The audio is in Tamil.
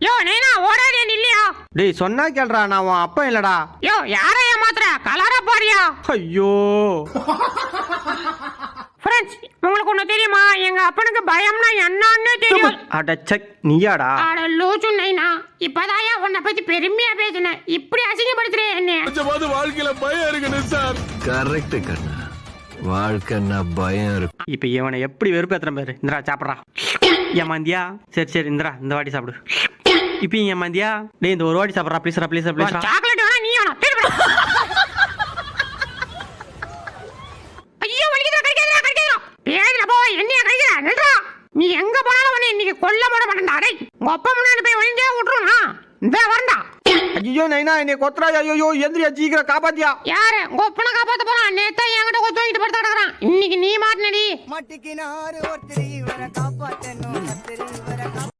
யோ நைனா ஓடாதே இல்லையா? டேய் சொன்னா கேள்றா, நான் உன் அப்பா இல்லடா. யோ யாரை ஏமாத்துற? கலரா பாரியா? ஐயோ ஃப்ரெண்ட்ஸ், உங்களுக்கு ஒண்ணு தெரியுமா? எங்க அப்பனுக்கு பயம்னா என்னன்னு தெரியும். அட செக் நீயாடா? அட லூசு நைனா, இப்பதாயா உன்னை பத்தி பெருமையா பேசினேன், இப்படி அசிங்கப்படுத்துறே என்ன? கொஞ்சமாவது வாழ்க்கையில பயம் இருக்கணும் சார். கரெக்ட் கண்ணா, வாழ்க்கைன்னா பயம் இருக்கு. இப்ப இவனை எப்படி வெறுப்பேத்துறேன் பாரு. இந்திரா சாப்பிட்றா. ஏமாந்தியா? சரி சரி இந்திரா இந்த வாட்டி சாப்பிடு. இப்ப ஏமாந்தியா? டேய் இந்த ஒரு வாட்டி சாப்பிட்றா ப்ளீஸ்ரா ப்ளீஸ்ரா ப்ளீஸ்ரா. சாக்லேட் வேணா நீ வேணா திருப்பி. ஐயோ வலிக்குதா, கடிக்குதா கடிக்குதா. பேதுல போ, என்னைய கடிக்குதா? நில்றா. நீ எங்க போனாலும் உன்னை இன்னைக்கு கொல்ல போட மாட்டேன்டா. டேய் உங்க அப்பா முன்னாடி போய் ஒளிஞ்சே விட்டுருவா. இந்த வரண்டா. ஐயோ நைனா என்னை கொத்துறா. ஐயோ எந்திரியா சீக்கிரம் காப்பாத்தியா. யாரு உங்க அப்பனை காப்பாத்த போறான்? நேத்தா என்கிட்ட கொத்து வாங்கிட்டு படுத்து கிடக்குறான். இன்னைக்கு நீ மாட்டினடி. மட்டிக்கினாரு ஒருத்தர் இவரை காப்பாத்தணும்.